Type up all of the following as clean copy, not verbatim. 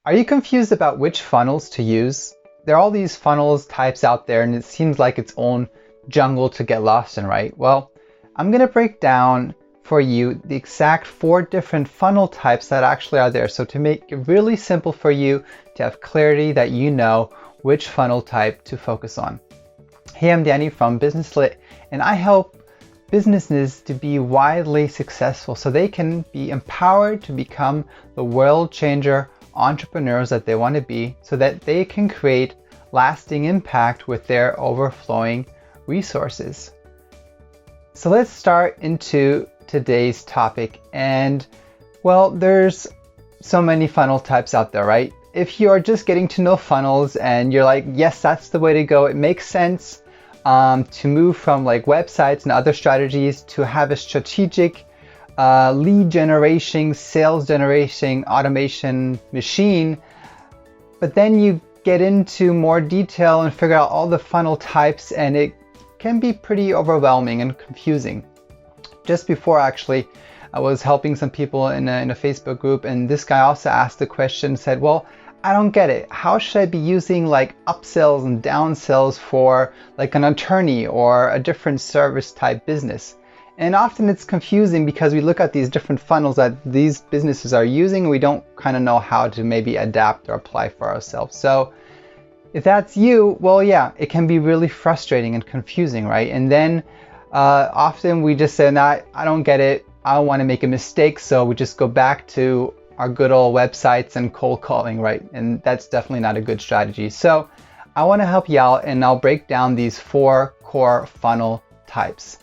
Are you confused about which funnels to use? There are all these funnels types out there and it seems like its own jungle to get lost in, right? Well, I'm going to break down for you the exact 4 different funnel types that actually are there. So to make it really simple for you to have clarity that you know which funnel type to focus on. Hey, I'm Danny from Business Lit, and I help businesses to be widely successful so they can be empowered to become the world changer entrepreneurs that they want to be, so that they can create lasting impact with their overflowing resources. So let's start into today's topic. And well, there's so many funnel types out there, right? If you are just getting to know funnels and you're like, yes, that's the way to go, it makes sense to move from like websites and other strategies to have a strategic lead generation, sales generation, automation machine. But then you get into more detail and figure out all the funnel types, and it can be pretty overwhelming and confusing. Just before, actually, I was helping some people in a Facebook group, and this guy also asked the question, said, well, I don't get it. How should I be using like upsells and downsells for like an attorney or a different service type business? And often it's confusing because we look at these different funnels that these businesses are using, and we don't kind of know how to maybe adapt or apply for ourselves. So if that's you, well, yeah, it can be really frustrating and confusing, right? And then often we just say, nah, I don't get it. I don't want to make a mistake. So we just go back to our good old websites and cold calling, right? And that's definitely not a good strategy. So I want to help you out, and I'll break down these 4 core funnel types.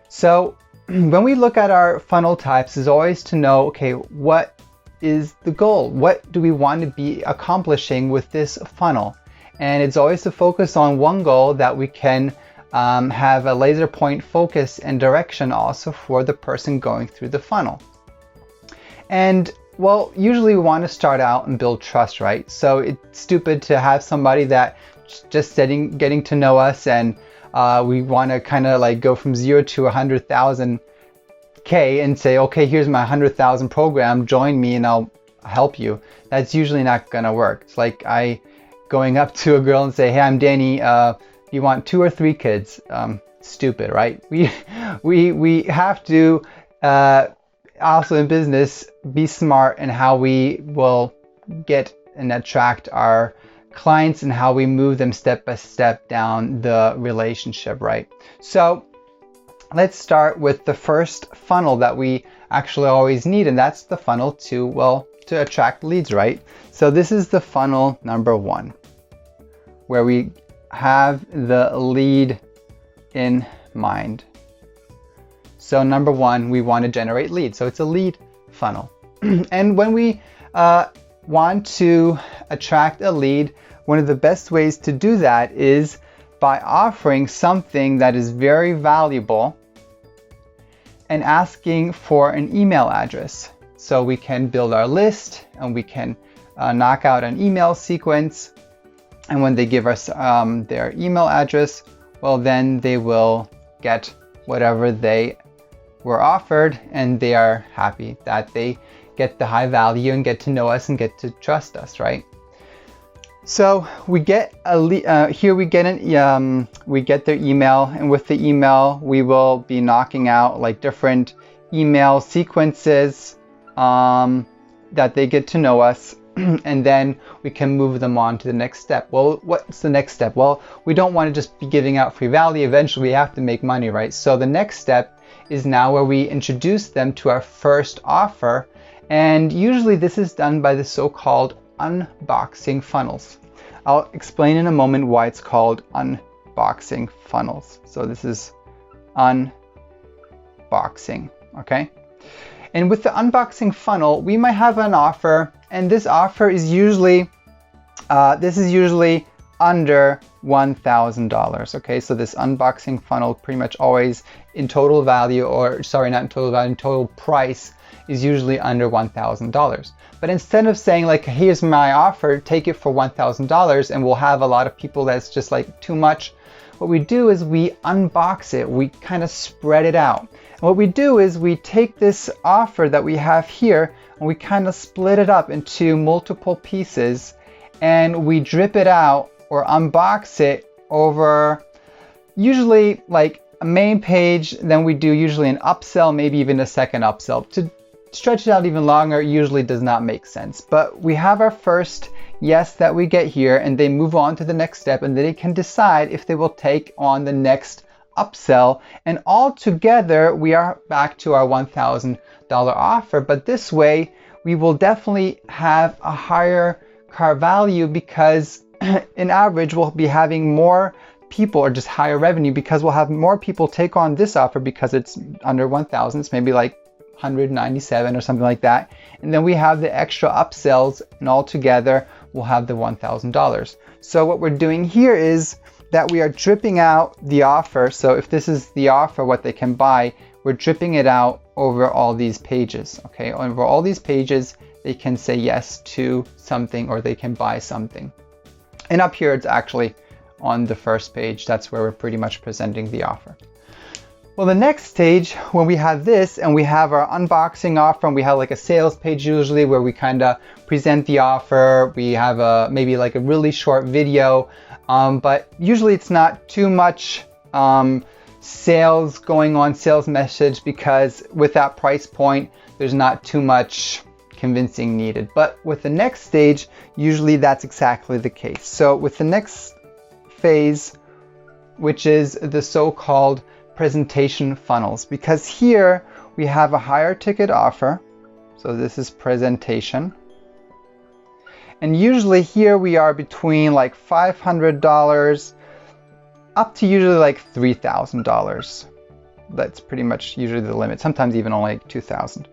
So when we look at our funnel types, is always to know, okay, what is the goal? What do we want to be accomplishing with this funnel? And it's always to focus on one goal that we can have a laser point focus and direction also for the person going through the funnel. And well, usually we want to start out and build trust, right? So it's stupid to have somebody that just getting to know us, and we want to kind of like go from 0 to 100,000 K and say, okay, here's my 100,000 program, join me and I'll help you. That's usually not gonna work. It's like I going up to a girl and say, hey, I'm Danny, you want 2 or 3 kids? Stupid, right? We have to also in business be smart in how we will get and attract our clients and how we move them step by step down the relationship, right? So let's start with the first funnel that we actually always need, and that's the funnel to attract leads, right? So this is the funnel number 1, where we have the lead in mind. So number 1, we want to generate leads. So it's a lead funnel. And when we want to attract a lead, one of the best ways to do that is by offering something that is very valuable and asking for an email address. So we can build our list and we can knock out an email sequence. And when they give us their email address, well, then they will get whatever they were offered, and they are happy that they get the high value and get to know us and get to trust us, right? So we get here we get their email, and with the email we will be knocking out like different email sequences that they get to know us, and then we can move them on to the next step. Well, what's the next step? Well, we don't want to just be giving out free value. Eventually we have to make money, right? So the next step is now where we introduce them to our first offer, and usually this is done by the so-called unboxing funnels. I'll explain in a moment why it's called unboxing funnels. So this is unboxing, okay? And with the unboxing funnel, we might have an offer, and this offer is usually under $1,000. Okay, so this unboxing funnel pretty much always in total value, or sorry, not in total value, in total price is usually under $1,000. But instead of saying like, here's my offer, take it for $1,000, and we'll have a lot of people that's just like too much, what we do is we unbox it, we kind of spread it out. And what we do is we take this offer that we have here and we kind of split it up into multiple pieces, and we drip it out or unbox it over usually like a main page. Then we do usually an upsell, maybe even a second upsell. To stretch it out even longer usually does not make sense. But we have our first yes that we get here, and they move on to the next step, and then they can decide if they will take on the next upsell, and all together we are back to our $1,000 offer. But this way we will definitely have a higher car value, because in average we'll be having more people, or just higher revenue, because we'll have more people take on this offer because it's under 1,000. It's maybe like 197 or something like that, and then we have the extra upsells, and all together we'll have the $1,000. So what we're doing here is that we are dripping out the offer. So if this is the offer, what they can buy, we're dripping it out over all these pages. Okay, over all these pages they can say yes to something, or they can buy something. And up here it's actually on the first page. That's where we're pretty much presenting the offer. Well, the next stage, when we have this and we have our unboxing offer, and we have like a sales page usually where we kind of present the offer. We have maybe like a really short video, but usually it's not too much sales going on, sales message, because with that price point there's not too much convincing needed. But with the next stage, usually that's exactly the case. So with the next phase, which is the so-called presentation funnels, because here we have a higher ticket offer. So this is presentation, and usually here we are between like $500 up to usually like $3,000. That's pretty much usually the limit, sometimes even only like $2,000.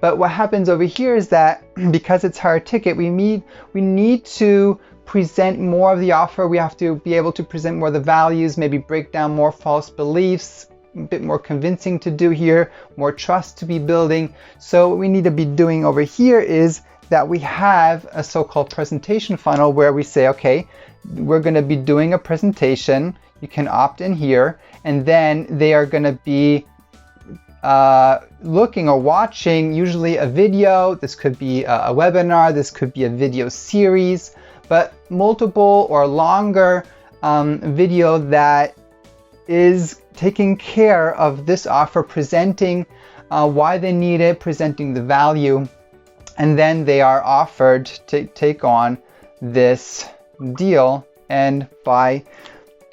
But what happens over here is that because it's higher ticket, we need to present more of the offer. We have to be able to present more of the values, maybe break down more false beliefs, a bit more convincing to do here, more trust to be building. So what we need to be doing over here is that we have a so-called presentation funnel where we say, okay, we're going to be doing a presentation. You can opt in here, and then they are going to be looking or watching usually a video. This could be a webinar, this could be a video series, but multiple or longer video that is taking care of this offer, presenting why they need it, presenting the value, and then they are offered to take on this deal and buy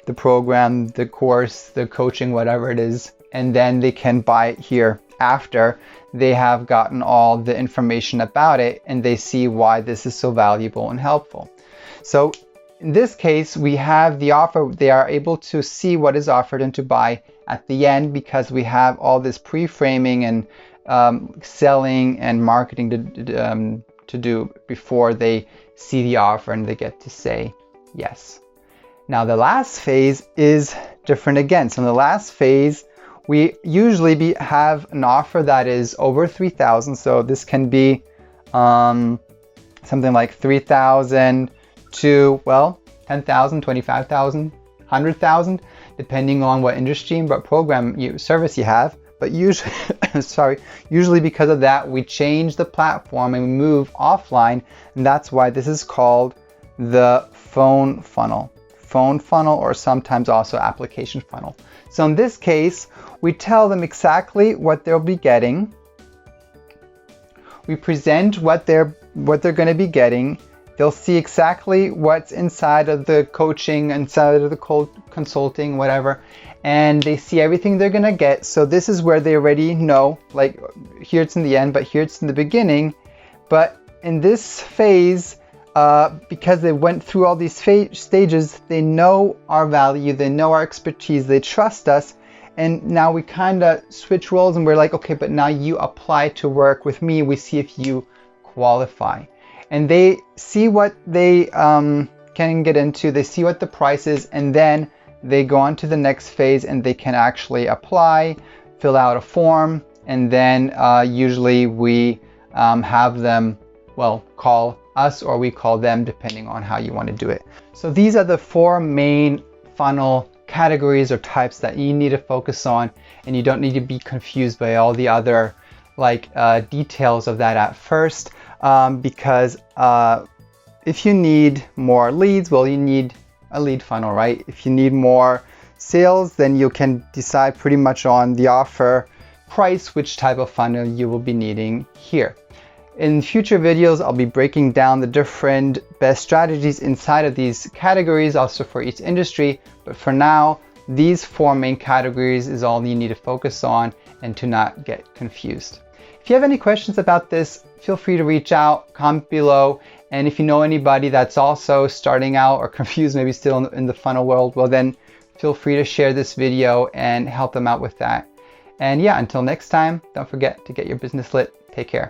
the program, the course, the coaching, whatever it is, and then they can buy it here after they have gotten all the information about it and they see why this is so valuable and helpful. So in this case, we have the offer. They are able to see what is offered and to buy at the end, because we have all this pre-framing and selling and marketing to do before they see the offer and they get to say yes. Now the last phase is different again. So in the last phase, we usually have an offer that is over 3,000. So this can be something like 3,000 to, well, 10,000, 25,000, 100,000, depending on what industry and what program service you have. But usually, usually because of that, we change the platform and we move offline, and that's why this is called the phone funnel. Phone funnel, or sometimes also application funnel. So in this case, we tell them exactly what they'll be getting. We present what they're going to be getting. They'll see exactly what's inside of the coaching, inside of the consulting, whatever, and they see everything they're going to get. So this is where they already know, like here it's in the end, but here it's in the beginning. But in this phase, because they went through all these stages, they know our value, they know our expertise, they trust us. And now we kind of switch roles and we're like, okay, but now you apply to work with me. We see if you qualify. And they see what they can get into, they see what the price is, and then they go on to the next phase and they can actually apply, fill out a form, and then usually we have them, well, call us or we call them, depending on how you want to do it. So these are the four main funnel categories or types that you need to focus on, and you don't need to be confused by all the other details of that at first, because if you need more leads, well, you need a lead funnel, right? If you need more sales, then you can decide pretty much on the offer price which type of funnel you will be needing here. In future videos, I'll be breaking down the different best strategies inside of these categories, also for each industry. But for now, these 4 main categories is all you need to focus on and to not get confused. If you have any questions about this, feel free to reach out, comment below. And if you know anybody that's also starting out or confused, maybe still in the funnel world, well then feel free to share this video and help them out with that. And yeah, until next time, don't forget to get your business lit. Take care.